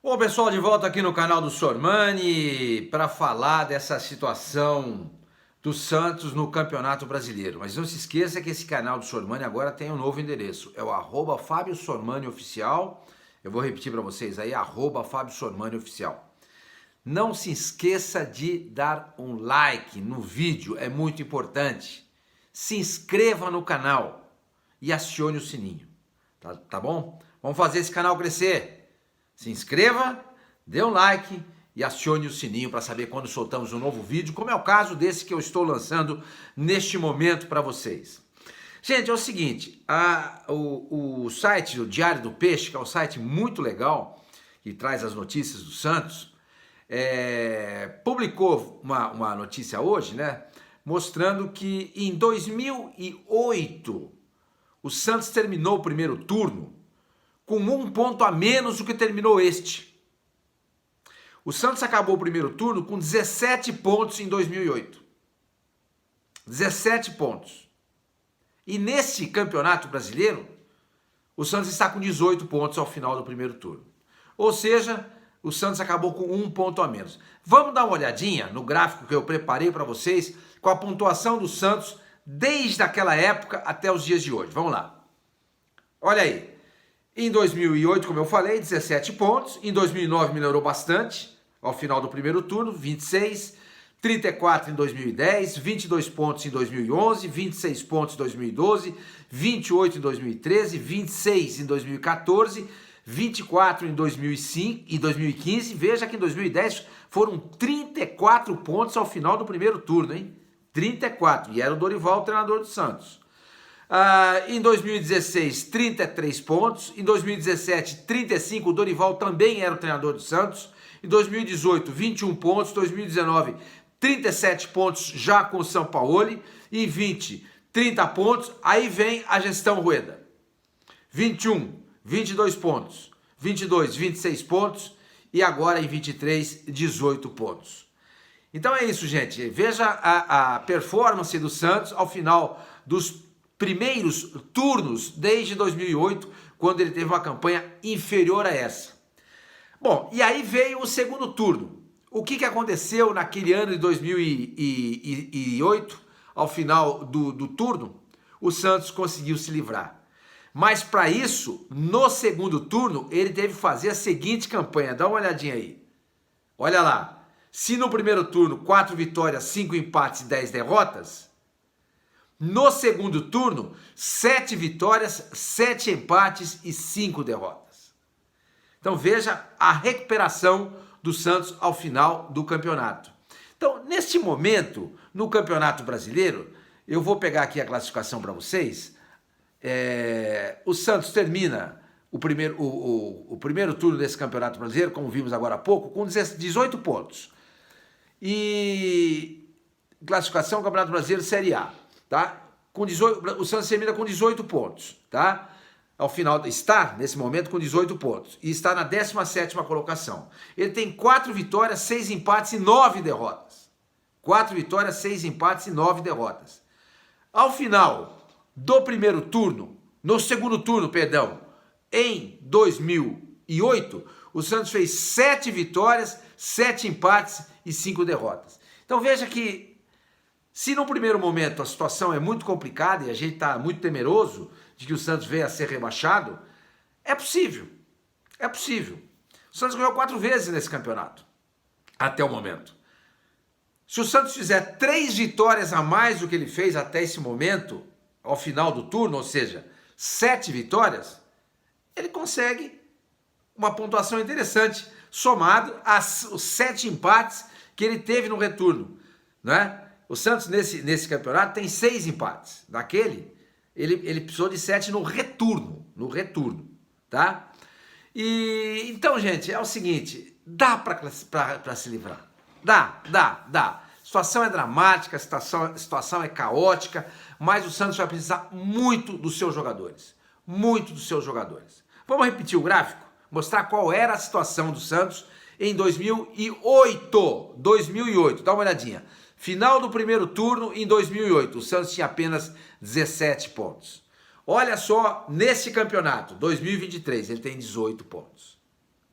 Bom, pessoal, de volta aqui no canal do Sormani para falar dessa situação do Santos no Campeonato Brasileiro. Mas não se esqueça que esse canal do Sormani agora tem um novo endereço. É o @Fábio Sormani Oficial. Eu vou repetir para vocês aí, @Fábio Sormani Oficial. Não se esqueça de dar um like no vídeo, é muito importante. Se inscreva no canal e acione o sininho, tá bom? Vamos fazer esse canal crescer. Se inscreva, dê um like e acione o sininho para saber quando soltamos um novo vídeo, como é o caso desse que eu estou lançando neste momento para vocês. Gente, é o seguinte, o site do Diário do Peixe, que é um site muito legal, que traz as notícias do Santos, publicou uma notícia hoje, né, mostrando que em 2008 o Santos terminou o primeiro turno com 1 ponto a menos do que terminou este. O Santos acabou o primeiro turno com 17 pontos em 2008. 17 pontos. E nesse Campeonato Brasileiro, o Santos está com 18 pontos ao final do primeiro turno. Ou seja, o Santos acabou com 1 ponto a menos. Vamos dar uma olhadinha no gráfico que eu preparei para vocês com a pontuação do Santos desde aquela época até os dias de hoje. Vamos lá. Olha aí. Em 2008, como eu falei, 17 pontos. Em 2009 melhorou bastante, ao final do primeiro turno, 26. 34 em 2010, 22 pontos em 2011, 26 pontos em 2012, 28 em 2013, 26 em 2014, 24 em 2005 e 2015. Veja que em 2010 foram 34 pontos ao final do primeiro turno, hein? 34. E era o Dorival o treinador do Santos. Em 2016, 33 pontos. Em 2017, 35. O Dorival também era o treinador do Santos. Em 2018, 21 pontos. 2019, 37 pontos já com o Sampaoli. Em 20, 30 pontos. Aí vem a gestão Rueda. 21, 22 pontos. 22, 26 pontos. E agora em 23, 18 pontos. Então é isso, gente. Veja a performance do Santos ao final dos primeiros turnos desde 2008, quando ele teve uma campanha inferior a essa. Bom, e aí veio o segundo turno. O que aconteceu naquele ano de 2008, ao final do turno? O Santos conseguiu se livrar. Mas para isso, no segundo turno, ele teve que fazer a seguinte campanha. Dá uma olhadinha aí. Olha lá. Se no primeiro turno, 4 vitórias, 5 empates e 10 derrotas, no segundo turno, 7 vitórias, 7 empates e 5 derrotas. Então veja a recuperação do Santos ao final do campeonato. Então, neste momento, no Campeonato Brasileiro, eu vou pegar aqui a classificação para vocês. O Santos termina o primeiro turno desse Campeonato Brasileiro, como vimos agora há pouco, com 18 pontos. E classificação Campeonato Brasileiro Série A. Tá? O Santos termina com 18 pontos, tá? Ao final, está nesse momento com 18 pontos e está na 17ª colocação. Ele tem 4 vitórias, 6 empates e 9 derrotas. 4 vitórias, 6 empates e 9 derrotas. Ao final do primeiro turno, no segundo turno, perdão, em 2008, o Santos fez 7 vitórias, 7 empates e 5 derrotas. Então veja que se no primeiro momento a situação é muito complicada e a gente está muito temeroso de que o Santos venha a ser rebaixado, é possível. É possível. O Santos ganhou 4 vezes nesse campeonato, até o momento. Se o Santos fizer 3 vitórias a mais do que ele fez até esse momento, ao final do turno, ou seja, 7 vitórias, ele consegue uma pontuação interessante, somado aos 7 empates que ele teve no retorno, não é? O Santos, nesse campeonato, tem 6 empates. Naquele, ele precisou de 7 no retorno, tá? E então, gente, é o seguinte, dá para se livrar. Dá. A situação é dramática, a situação é caótica, mas o Santos vai precisar muito dos seus jogadores. Muito dos seus jogadores. Vamos repetir o gráfico? Mostrar qual era a situação do Santos em 2008. 2008, dá uma olhadinha. Final do primeiro turno em 2008, o Santos tinha apenas 17 pontos. Olha só, nesse campeonato, 2023, ele tem 18 pontos.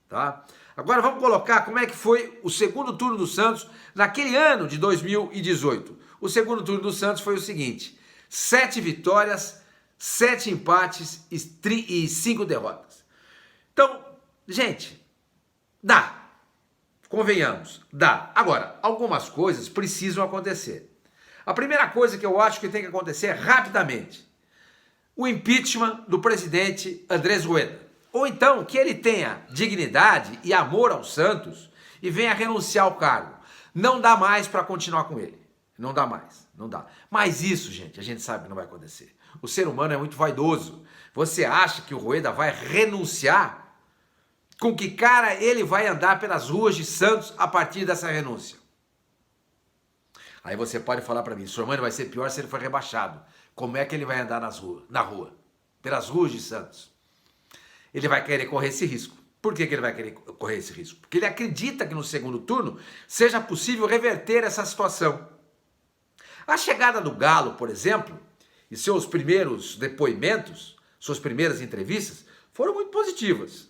tá? Agora vamos colocar como é que foi o segundo turno do Santos naquele ano de 2018. O segundo turno do Santos foi o seguinte: 7 vitórias, 7 empates e 5 derrotas. Então, gente, dá. Convenhamos, dá. Agora, algumas coisas precisam acontecer. A primeira coisa que eu acho que tem que acontecer rapidamente: o impeachment do presidente Andrés Rueda. Ou então que ele tenha dignidade e amor ao Santos e venha renunciar ao cargo. Não dá mais para continuar com ele. Não dá mais, não dá. Mas isso, gente, a gente sabe que não vai acontecer. O ser humano é muito vaidoso. Você acha que o Rueda vai renunciar? Com que cara ele vai andar pelas ruas de Santos a partir dessa renúncia? Aí você pode falar para mim: Sormani, vai ser pior se ele for rebaixado. Como é que ele vai andar na rua? Pelas ruas de Santos? Ele vai querer correr esse risco. Por que ele vai querer correr esse risco? Porque ele acredita que no segundo turno seja possível reverter essa situação. A chegada do Galo, por exemplo, e seus primeiros depoimentos, suas primeiras entrevistas, foram muito positivas.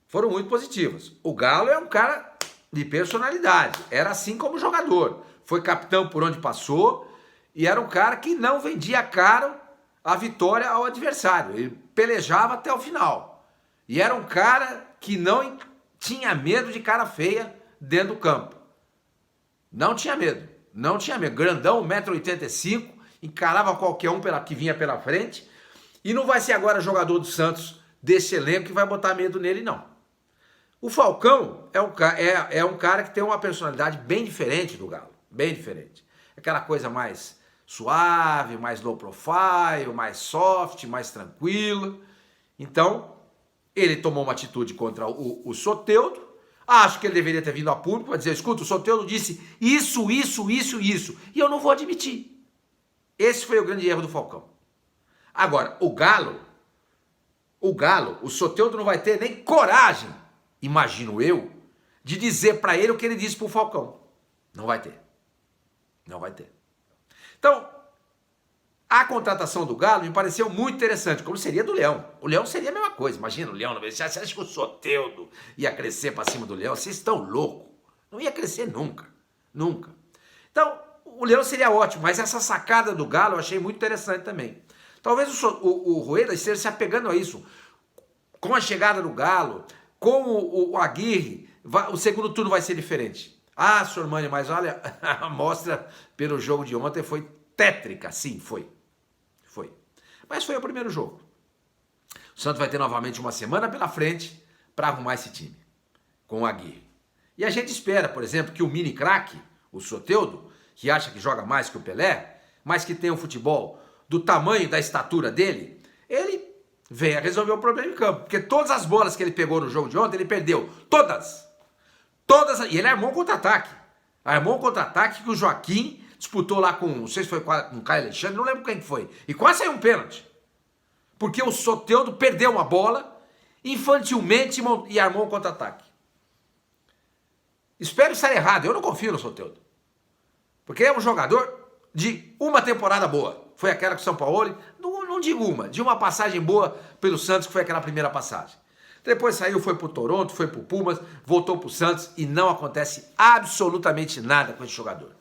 Foram muito positivas. O Galo é um cara de personalidade. Era assim como jogador. Foi capitão por onde passou e era um cara que não vendia caro a vitória ao adversário. Ele pelejava até o final. E era um cara que não tinha medo de cara feia dentro do campo. Não tinha medo. Não tinha medo. Grandão, 1,85 m, encarava qualquer um que vinha pela frente. E não vai ser agora jogador do Santos desse elenco que vai botar medo nele, não. O Falcão é um cara que tem uma personalidade bem diferente do Galo. Bem diferente. Aquela coisa mais suave, mais low profile, mais soft, mais tranquila. Então, ele tomou uma atitude contra o Soteldo. Acho que ele deveria ter vindo a público para dizer: escuta, o Soteldo disse isso, e eu não vou admitir. Esse foi o grande erro do Falcão. Agora, o Galo, o Soteldo não vai ter nem coragem, imagino eu, de dizer para ele o que ele disse para o Falcão. Não vai ter. Não vai ter. Então, a contratação do Galo me pareceu muito interessante, como seria do Leão. O Leão seria a mesma coisa. Imagina o Leão, você acha que o Soteldo ia crescer para cima do Leão? Vocês estão loucos. Não ia crescer nunca. Nunca. Então, o Leão seria ótimo, mas essa sacada do Galo eu achei muito interessante também. Talvez o Rueda esteja se apegando a isso. Com a chegada do Galo, com o Aguirre, o segundo turno vai ser diferente. Ah, Sormani, mas olha, a amostra pelo jogo de ontem foi tétrica. Sim, foi. Foi. Mas foi o primeiro jogo. O Santos vai ter novamente uma semana pela frente para arrumar esse time, com o Aguirre. E a gente espera, por exemplo, que o mini craque, o Soteldo, que acha que joga mais que o Pelé, mas que tem um futebol do tamanho e da estatura dele, ele venha resolver o problema em campo. Porque todas as bolas que ele pegou no jogo de ontem, ele perdeu. Todas. Todas. E ele armou um contra-ataque. Armou um contra-ataque que o Joaquim disputou lá com, não sei se foi com o Caio Alexandre, não lembro quem foi. E quase saiu um pênalti. Porque o Soteldo perdeu uma bola infantilmente e armou um contra-ataque. Espero estar errado, eu não confio no Soteldo. Porque é um jogador de uma temporada boa. Foi aquela com o São Paulo, não digo uma, de uma passagem boa pelo Santos, que foi aquela primeira passagem. Depois saiu, foi pro Toronto, foi pro Pumas, voltou pro Santos e não acontece absolutamente nada com esse jogador.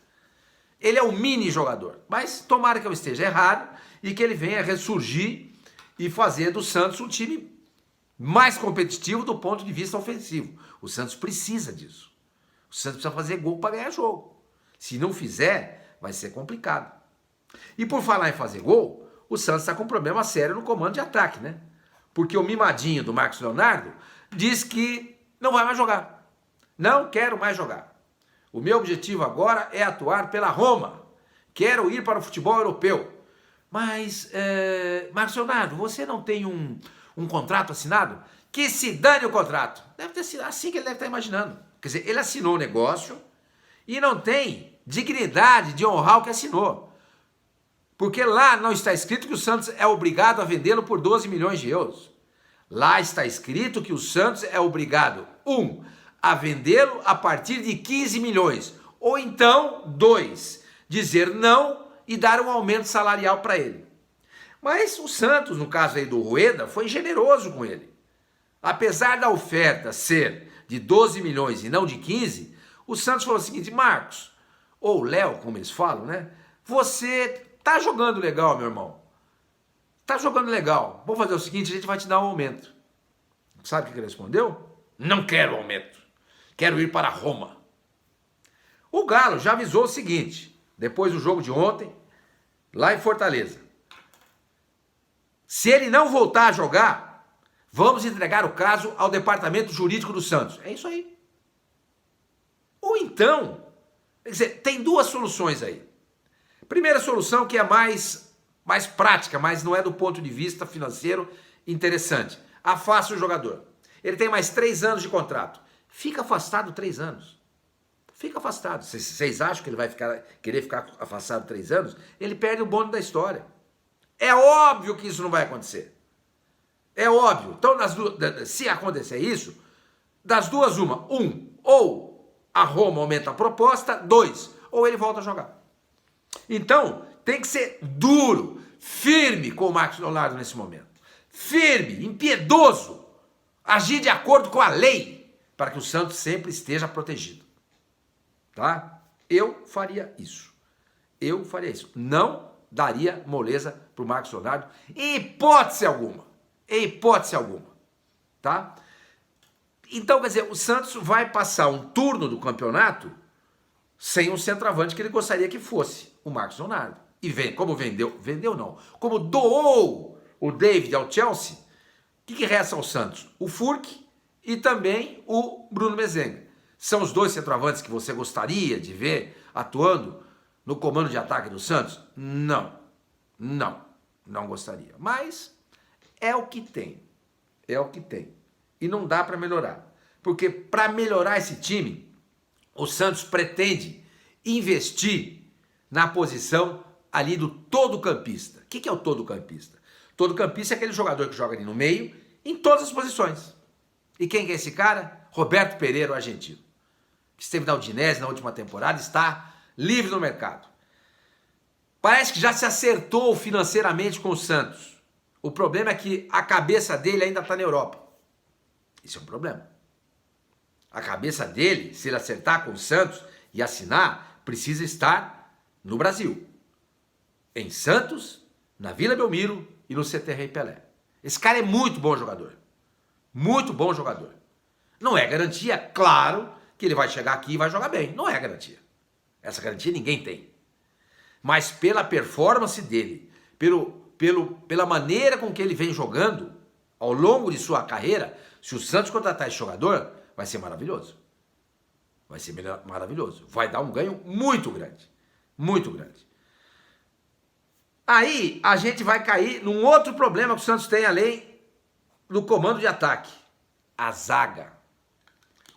Ele é um mini jogador, mas tomara que eu esteja errado e que ele venha ressurgir e fazer do Santos um time mais competitivo do ponto de vista ofensivo. O Santos precisa disso. O Santos precisa fazer gol para ganhar jogo. Se não fizer, vai ser complicado. E por falar em fazer gol, o Santos está com um problema sério no comando de ataque, né? Porque o mimadinho do Marcos Leonardo diz que não vai mais jogar. Não quero mais jogar. O meu objetivo agora é atuar pela Roma. Quero ir para o futebol europeu. Mas, Marcos Leonardo, você não tem um contrato assinado? Que se dane o contrato. Deve ter sido assim que ele deve estar imaginando. Quer dizer, ele assinou o negócio e não tem dignidade de honrar o que assinou. Porque lá não está escrito que o Santos é obrigado a vendê-lo por 12 milhões de euros. Lá está escrito que o Santos é obrigado, a vendê-lo a partir de 15 milhões. Ou então, 2, dizer não e dar um aumento salarial para ele. Mas o Santos, no caso aí do Rueda, foi generoso com ele. Apesar da oferta ser de 12 milhões e não de 15, o Santos falou o seguinte: Marcos, ou Léo, como eles falam, né? Você tá jogando legal, meu irmão. Tá jogando legal. Vamos fazer o seguinte, a gente vai te dar um aumento. Sabe o que ele respondeu? Não quero aumento. Quero ir para Roma. O Galo já avisou o seguinte, depois do jogo de ontem, lá em Fortaleza. Se ele não voltar a jogar, vamos entregar o caso ao departamento jurídico do Santos. É isso aí. Ou então, quer dizer, tem duas soluções aí. Primeira solução que é mais prática, mas não é do ponto de vista financeiro interessante. Afasta o jogador. Ele tem mais 3 anos de contrato. Fica afastado 3 anos. Fica afastado. Vocês acham que ele vai querer ficar afastado 3 anos? Ele perde o bonde da história. É óbvio que isso não vai acontecer. É óbvio. Então, se acontecer isso, das duas uma. Ou a Roma aumenta a proposta. 2, ou ele volta a jogar. Então, tem que ser duro, firme com o Marcos Leonardo nesse momento. Firme, impiedoso. Agir de acordo com a lei, para que o Santos sempre esteja protegido. Tá? Eu faria isso. Eu faria isso. Não daria moleza para o Marcos Leonardo, em hipótese alguma. Em hipótese alguma. Tá? Então, quer dizer, o Santos vai passar um turno do campeonato sem um centroavante que ele gostaria que fosse, o Marcos Leonardo. E como vendeu não, como doou o David ao Chelsea, o que resta ao Santos? O Furk e também o Bruno Mezenga. São os 2 centroavantes que você gostaria de ver atuando no comando de ataque do Santos? Não gostaria. Mas é o que tem. É o que tem. E não dá para melhorar. Porque para melhorar esse time, o Santos pretende investir na posição ali do todo-campista. O que é o todo-campista? Todo-campista é aquele jogador que joga ali no meio, em todas as posições. E quem que é esse cara? Roberto Pereira, o argentino. Que esteve na Udinese na última temporada, está livre no mercado. Parece que já se acertou financeiramente com o Santos. O problema é que a cabeça dele ainda está na Europa. Isso é um problema. A cabeça dele, se ele acertar com o Santos e assinar, precisa estar no Brasil. Em Santos, na Vila Belmiro e no CT Rei Pelé. Esse cara é muito bom jogador. Muito bom jogador. Não é garantia, claro, que ele vai chegar aqui e vai jogar bem. Não é garantia. Essa garantia ninguém tem. Mas pela performance dele, pela maneira com que ele vem jogando, ao longo de sua carreira, se o Santos contratar esse jogador, vai ser maravilhoso. Vai ser maravilhoso. Vai dar um ganho muito grande. Muito grande. Aí a gente vai cair num outro problema que o Santos tem além do comando de ataque. A zaga.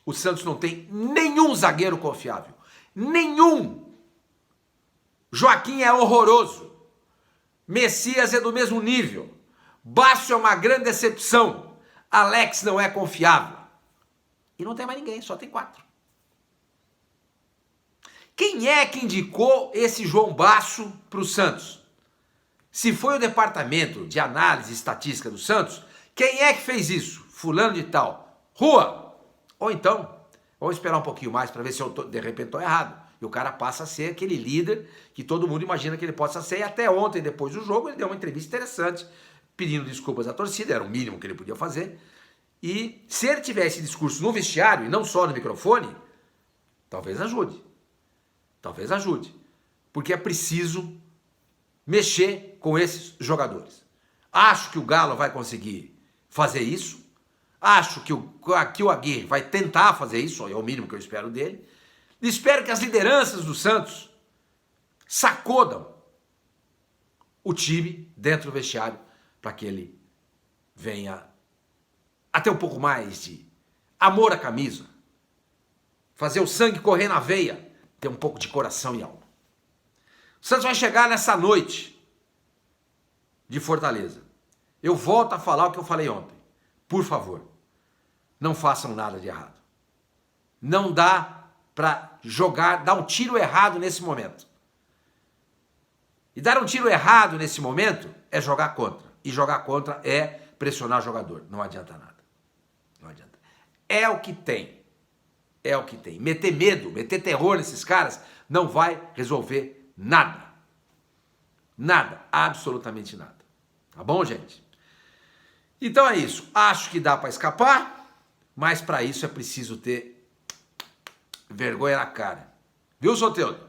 O Santos não tem nenhum zagueiro confiável. Nenhum. Joaquim é horroroso. Messias é do mesmo nível. Basso é uma grande decepção. Alex não é confiável. E não tem mais ninguém, só tem 4. Quem é que indicou esse João Basso para o Santos? Se foi o departamento de análise e estatística do Santos, quem é que fez isso? Fulano de tal. Rua. Ou então, vamos esperar um pouquinho mais para ver se eu de repente estou errado. E o cara passa a ser aquele líder que todo mundo imagina que ele possa ser. E até ontem, depois do jogo, ele deu uma entrevista interessante, pedindo desculpas à torcida, era o mínimo que ele podia fazer. E se ele tivesse discurso no vestiário e não só no microfone, talvez ajude. Talvez ajude. Porque é preciso mexer com esses jogadores. Acho que o Galo vai conseguir fazer isso. Acho que o Aguirre vai tentar fazer isso, é o mínimo que eu espero dele. Espero que as lideranças do Santos sacodam o time dentro do vestiário para que ele venha a ter um pouco mais de amor à camisa, fazer o sangue correr na veia, ter um pouco de coração e alma. O Santos vai chegar nessa noite de Fortaleza. Eu volto a falar o que eu falei ontem. Por favor, não façam nada de errado. Não dá para jogar, dar um tiro errado nesse momento. E dar um tiro errado nesse momento é jogar contra. E jogar contra é pressionar o jogador. Não adianta nada. É o que tem. É o que tem. Meter medo, meter terror nesses caras não vai resolver nada. Nada, absolutamente nada. Tá bom, gente? Então é isso. Acho que dá para escapar, mas para isso é preciso ter vergonha na cara. Viu, Soteldo?